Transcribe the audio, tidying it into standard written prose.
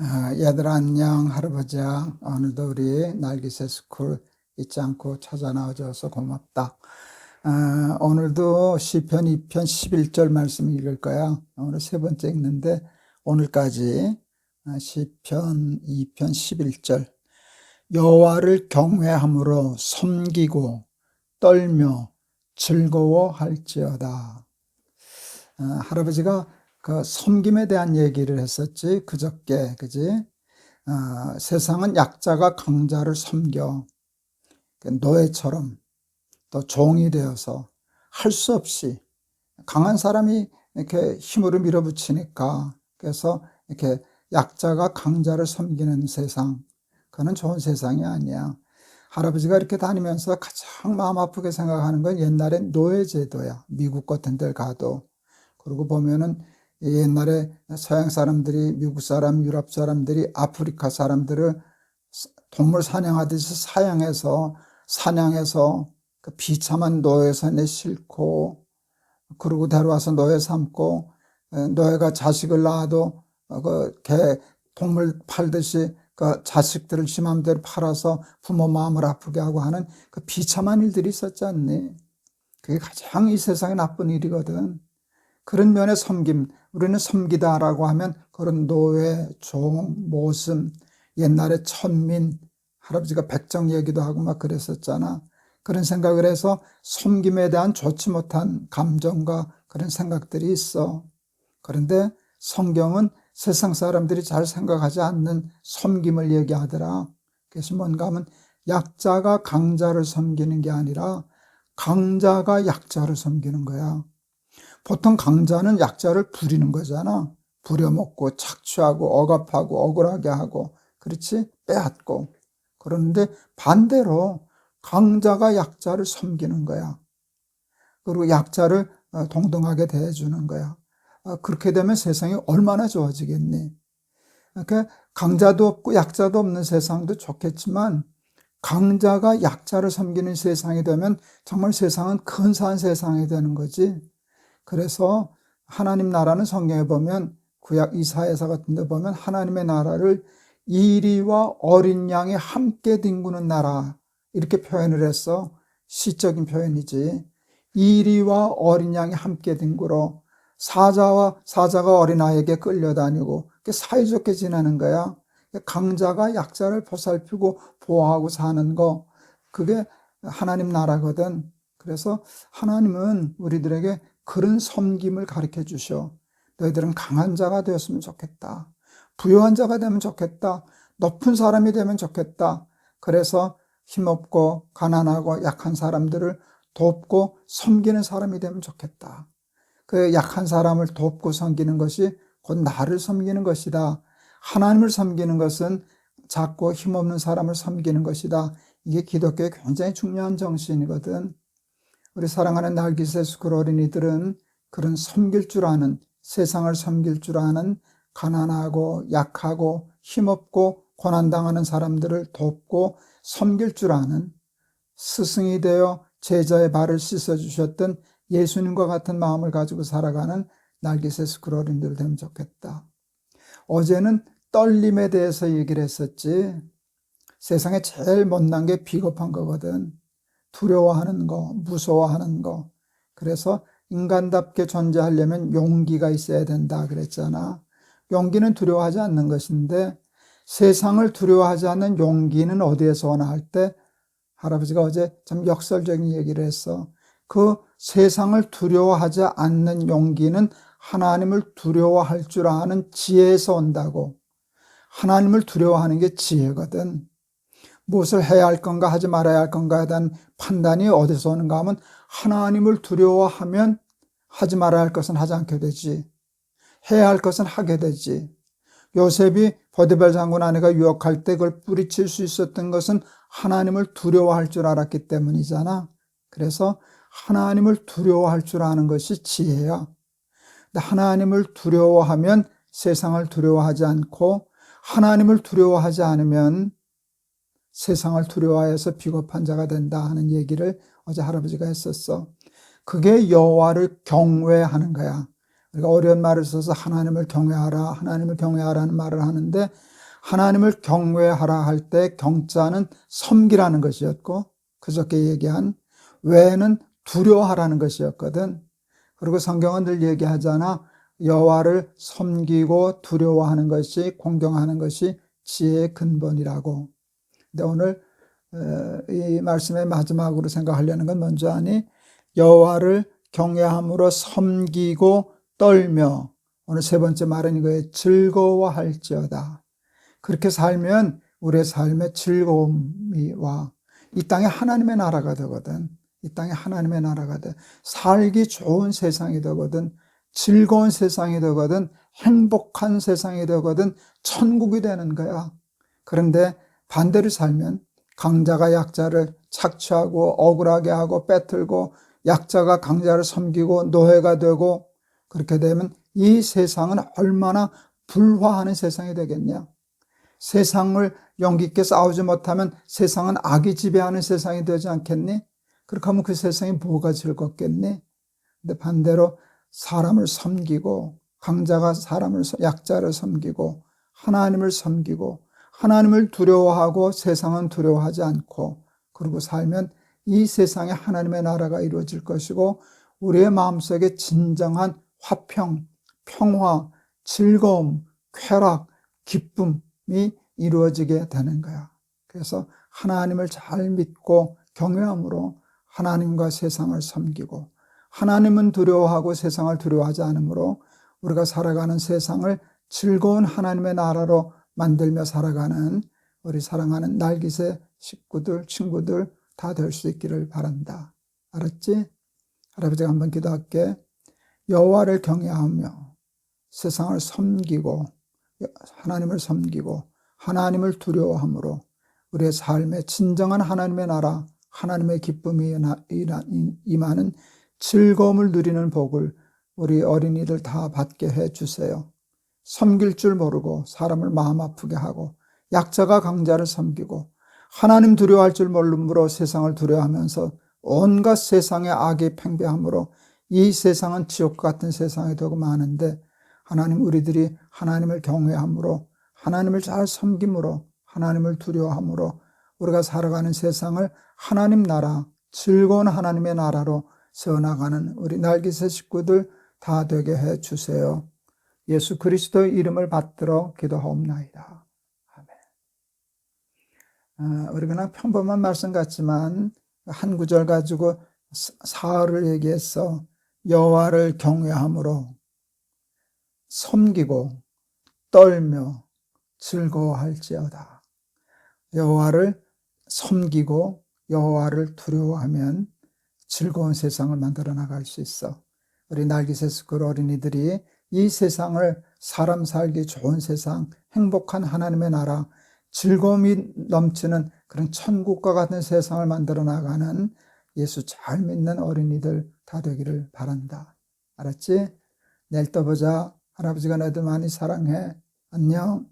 얘들아 안녕. 할아버지야. 오늘도 우리 날기새 스쿨 잊지 않고 찾아 나와줘서 고맙다. 오늘도 시편 2편 11절 말씀 읽을 거야. 오늘 세 번째 읽는데 오늘까지 시편 2편 11절. 여호와를 경외함으로 섬기고 떨며 즐거워할지어다. 할아버지가 그 섬김에 대한 얘기를 했었지, 그저께, 그지? 세상은 약자가 강자를 섬겨 노예처럼 또 종이 되어서 할 수 없이 강한 사람이 이렇게 힘으로 밀어붙이니까, 그래서 이렇게 약자가 강자를 섬기는 세상, 그거는 좋은 세상이 아니야. 할아버지가 이렇게 다니면서 가장 마음 아프게 생각하는 건 옛날에 노예제도야. 미국 같은 데 가도. 그러고 보면은 옛날에 서양 사람들이, 미국 사람, 유럽 사람들이 아프리카 사람들을 동물 사냥하듯이 사냥해서 그 비참한 노예선에 싣고, 그러고 데려와서 노예 삼고, 노예가 자식을 낳아도 개 동물 팔듯이 그 자식들을 지 맘대로 팔아서 부모 마음을 아프게 하고 하는 그 비참한 일들이 있었지 않니? 그게 가장 이 세상에 나쁜 일이거든. 그런 면의 섬김, 우리는 섬기다라고 하면 그런 노예, 종, 모슴, 옛날에 천민, 할아버지가 백정 얘기도 하고 막 그랬었잖아. 그런 생각을 해서 섬김에 대한 좋지 못한 감정과 그런 생각들이 있어. 그런데 성경은 세상 사람들이 잘 생각하지 않는 섬김을 얘기하더라. 그래서 뭔가 하면 약자가 강자를 섬기는 게 아니라 강자가 약자를 섬기는 거야. 보통 강자는 약자를 부리는 거잖아. 부려먹고 착취하고 억압하고 억울하게 하고, 그렇지? 빼앗고. 그런데 반대로 강자가 약자를 섬기는 거야. 그리고 약자를 동등하게 대해주는 거야. 그렇게 되면 세상이 얼마나 좋아지겠니? 그러니까 강자도 없고 약자도 없는 세상도 좋겠지만, 강자가 약자를 섬기는 세상이 되면 정말 세상은 근사한 세상이 되는 거지. 그래서 하나님 나라는 성경에 보면, 구약 이사야서 같은 데 보면 하나님의 나라를 이리와 어린 양이 함께 뒹구는 나라, 이렇게 표현을 했어. 시적인 표현이지. 이리와 어린 양이 함께 뒹굴어 사자가 어린아이에게 끌려다니고 사이좋게 지내는 거야. 강자가 약자를 보살피고 보호하고 사는 거, 그게 하나님 나라거든. 그래서 하나님은 우리들에게 그런 섬김을 가르쳐 주셔. 너희들은 강한 자가 되었으면 좋겠다. 부유한 자가 되면 좋겠다. 높은 사람이 되면 좋겠다. 그래서 힘없고 가난하고 약한 사람들을 돕고 섬기는 사람이 되면 좋겠다. 그 약한 사람을 돕고 섬기는 것이 곧 나를 섬기는 것이다. 하나님을 섬기는 것은 작고 힘없는 사람을 섬기는 것이다. 이게 기독교의 굉장히 중요한 정신이거든. 우리 사랑하는 날기새 스쿨 어린이들은 그런 섬길 줄 아는, 세상을 섬길 줄 아는, 가난하고 약하고 힘없고 고난당하는 사람들을 돕고 섬길 줄 아는, 스승이 되어 제자의 발을 씻어주셨던 예수님과 같은 마음을 가지고 살아가는 날기새 스쿨 어린이들 되면 좋겠다. 어제는 떨림에 대해서 얘기를 했었지. 세상에 제일 못난 게 비겁한 거거든. 두려워하는 거, 무서워하는 거. 그래서 인간답게 존재하려면 용기가 있어야 된다 그랬잖아. 용기는 두려워하지 않는 것인데, 세상을 두려워하지 않는 용기는 어디에서 오나 할 때, 할아버지가 어제 참 역설적인 얘기를 했어. 그 세상을 두려워하지 않는 용기는 하나님을 두려워할 줄 아는 지혜에서 온다고. 하나님을 두려워하는 게 지혜거든. 무엇을 해야 할 건가 하지 말아야 할 건가에 대한 판단이 어디서 오는가 하면, 하나님을 두려워하면 하지 말아야 할 것은 하지 않게 되지. 해야 할 것은 하게 되지. 요셉이 보디발 장군 아내가 유혹할 때 그걸 뿌리칠 수 있었던 것은 하나님을 두려워할 줄 알았기 때문이잖아. 그래서 하나님을 두려워할 줄 아는 것이 지혜야. 근데 하나님을 두려워하면 세상을 두려워하지 않고, 하나님을 두려워하지 않으면 세상을 두려워해서 비겁한 자가 된다 하는 얘기를 어제 할아버지가 했었어. 그게 여호와를 경외하는 거야. 우리가 어려운 말을 써서 하나님을 경외하라, 하나님을 경외하라는 말을 하는데, 하나님을 경외하라 할 때 경자는 섬기라는 것이었고, 그저께 얘기한 외는 두려워하라는 것이었거든. 그리고 성경은 늘 얘기하잖아. 여호와를 섬기고 두려워하는 것이, 공경하는 것이 지혜의 근본이라고. 근데 오늘 이 말씀의 마지막으로 생각하려는 건 뭔지 아니? 여호와를 경외함으로 섬기고 떨며, 오늘 세 번째 말은 이거예요. 즐거워할지어다. 그렇게 살면 우리의 삶에 즐거움이 와. 이 땅에 하나님의 나라가 되거든. 이 땅에 하나님의 나라가 돼. 살기 좋은 세상이 되거든. 즐거운 세상이 되거든. 행복한 세상이 되거든. 천국이 되는 거야. 그런데 반대로 살면 강자가 약자를 착취하고 억울하게 하고 빼들고, 약자가 강자를 섬기고 노예가 되고, 그렇게 되면 이 세상은 얼마나 불화하는 세상이 되겠냐. 세상을 용기 있게 싸우지 못하면 세상은 악이 지배하는 세상이 되지 않겠니? 그렇게 하면 그 세상이 뭐가 즐겁겠니? 근데 반대로 사람을 섬기고, 강자가 약자를 섬기고, 하나님을 섬기고, 하나님을 두려워하고 세상은 두려워하지 않고, 그러고 살면 이 세상에 하나님의 나라가 이루어질 것이고, 우리의 마음속에 진정한 화평, 평화, 즐거움, 쾌락, 기쁨이 이루어지게 되는 거야. 그래서 하나님을 잘 믿고 경외함으로 하나님과 세상을 섬기고, 하나님은 두려워하고 세상을 두려워하지 않으므로 우리가 살아가는 세상을 즐거운 하나님의 나라로 만들며 살아가는 우리 사랑하는 날깃의 식구들, 친구들 다 될 수 있기를 바란다. 알았지? 할아버지가 한번 기도할게. 여호와를 경외하며 세상을 섬기고 하나님을 섬기고 하나님을 두려워함으로 우리의 삶에 진정한 하나님의 나라, 하나님의 기쁨이 임하는 즐거움을 누리는 복을 우리 어린이들 다 받게 해주세요. 섬길 줄 모르고 사람을 마음 아프게 하고, 약자가 강자를 섬기고, 하나님 두려워할 줄 모르므로 세상을 두려워하면서 온갖 세상의 악이 팽배함으로 이 세상은 지옥 같은 세상이 되고 마는데, 하나님, 우리들이 하나님을 경외함으로, 하나님을 잘 섬김으로, 하나님을 두려워함으로 우리가 살아가는 세상을 하나님 나라, 즐거운 하나님의 나라로 세워나가는 우리 날깃의 식구들 다 되게 해주세요. 예수 그리스도의 이름을 받들어 기도하옵나이다. 아멘. 우리 그냥 평범한 말씀 같지만 한 구절 가지고 사흘을 얘기해서 여호와를 경외함으로 섬기고 떨며 즐거워할지어다. 여호와를 섬기고 여호와를 두려워하면 즐거운 세상을 만들어 나갈 수 있어. 우리 날깃의 스쿨 어린이들이 이 세상을 사람 살기 좋은 세상, 행복한 하나님의 나라, 즐거움이 넘치는 그런 천국과 같은 세상을 만들어 나가는 예수 잘 믿는 어린이들 다 되기를 바란다. 알았지? 내일 또 보자. 할아버지가 너희들 많이 사랑해. 안녕.